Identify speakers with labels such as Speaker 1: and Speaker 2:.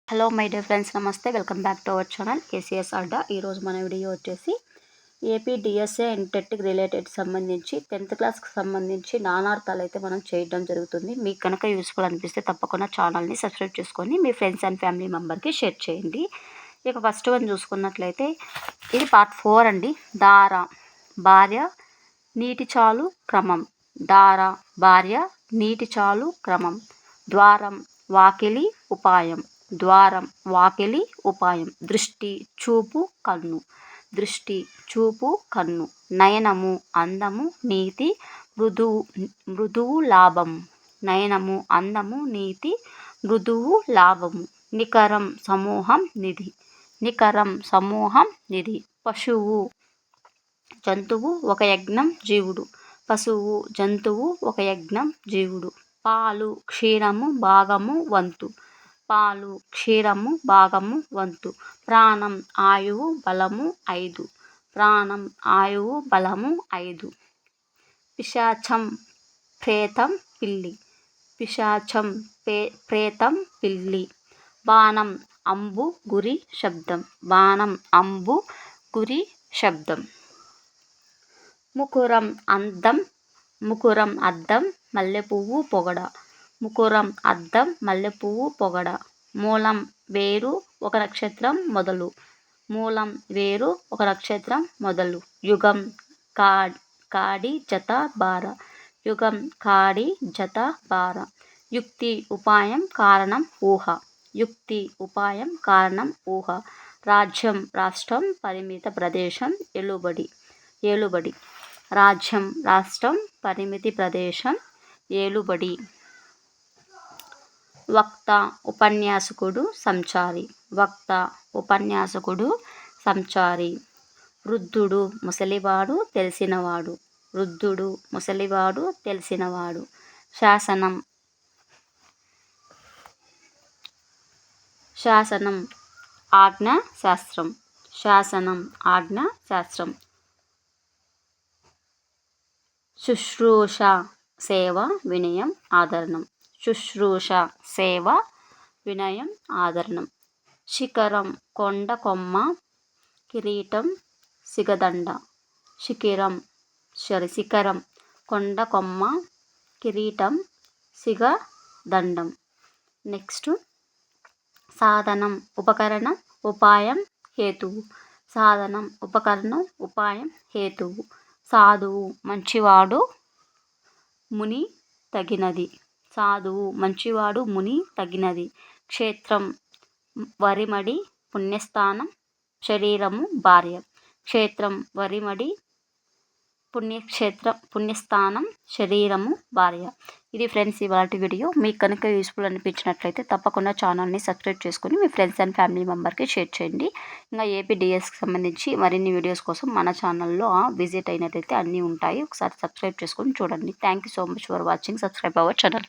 Speaker 1: Hello my dear friends, నమస్తే. Welcome back to our channel KCS అడ్డా. ఈరోజు మన వీడియో వచ్చేసి ఏపీ డిఎస్ఏ అండ్ టెట్కి రిలేటెడ్ సంబంధించి 10th క్లాస్కి సంబంధించి నానార్థాలు అయితే మనం చేయడం జరుగుతుంది. మీకు కనుక యూస్ఫుల్ అనిపిస్తే తప్పకుండా ఛానల్ని సబ్స్క్రైబ్ చేసుకొని మీ ఫ్రెండ్స్ అండ్ ఫ్యామిలీ మెంబర్కి షేర్ చేయండి. ఇక ఫస్ట్ వన్ చూసుకున్నట్లయితే ఇది పార్ట్ 4 అండి. దార భార్య నీటి చాలు క్రమం. దార భార్య నీటి చాలు క్రమం. ద్వారం వాకిలి ఉపాయం. ద్వారం వాకిలి ఉపాయం. దృష్టి చూపు కన్ను. దృష్టి చూపు కన్ను. నయనము అందము నీతి మృదువు లాభం. నయనము అందము నీతి మృదువు లాభము. నికరం సమూహం నిధి. నికరం సమూహం నిధి. పశువు జంతువు ఒక యజ్ఞం జీవుడు. పశువు జంతువు ఒక యజ్ఞం జీవుడు. పాలు క్షీరము భాగము వంతు. పాలు క్షీరము భాగము వంతు. ప్రాణం ఆయువు బలము 5. ప్రాణం ఆయువు బలము 5. పిశాచం ప్రేతం పిల్లి. పిశాచం ప్రేతం పిల్లి. బాణం అంబు గురి శబ్దం. బాణం అంబు గురి శబ్దం. ముకురం అందం. ముకురం అద్దం మల్లెపువ్వు పొగడ. ముకురం అద్దం మల్లెపువ్వు పొగడ. మూలం వేరు ఒక నక్షత్రం మొదలు. మూలం వేరు ఒక నక్షత్రం మొదలు. యుగం కాడి జత బార. యుగం కాడి జత బార. యుక్తి ఉపాయం కారణం ఊహ. యుక్తి ఉపాయం కారణం ఊహ. రాజ్యం రాష్ట్రం పరిమిత ప్రదేశం ఏలుబడి. ఏలుబడి. రాజ్యం రాష్ట్రం పరిమితి ప్రదేశం ఏలుబడి. వక్త ఉపన్యాసకుడు సంచారి. వక్త ఉపన్యాసకుడు సంచారి. వృద్ధుడు ముసలివాడు తెలిసినవాడు. వృద్ధుడు ముసలివాడు తెలిసినవాడు. శాసనం. శాసనం ఆజ్ఞ శాస్త్రం. శాసనం ఆజ్ఞ శాస్త్రం. శుశ్రూష సేవ వినయం ఆదరణం. శుశ్రూష సేవ వినయం ఆదరణం. శిఖరం కొండ కొమ్మ. కిరీటం సిగదండ. శిఖరం కొండ కొమ్మ. కిరీటం సిగదండం. నెక్స్ట్ సాధనం ఉపకరణం ఉపాయం హేతువు. సాధనం ఉపకరణం ఉపాయం హేతువు. సాధువు మంచివాడు ముని తగినది. సాధువు మంచివాడు ముని తగినది. క్షేత్రం వరిమడి పుణ్యస్థానం. శరీరము భార్య. క్షేత్రం వరిమడి పుణ్యస్థానం. శరీరము భార్య. ఇది ఫ్రెండ్స్ ఇవాళ వీడియో. మీకు కనుక యూస్ఫుల్ అనిపించినట్లయితే తప్పకుండా ఛానల్ని సబ్స్క్రైబ్ చేసుకొని మీ ఫ్రెండ్స్ అండ్ ఫ్యామిలీ మెంబర్కి షేర్ చేయండి. ఇంకా ఏపీ డిఎస్కి సంబంధించి మరిన్ని వీడియోస్ కోసం మన ఛానల్లో విజిట్ అయినట్లయితే అన్నీ ఉంటాయి. ఒకసారి సబ్స్క్రైబ్ చేసుకొని చూడండి. Thank you so much for watching. Subscribe our channel.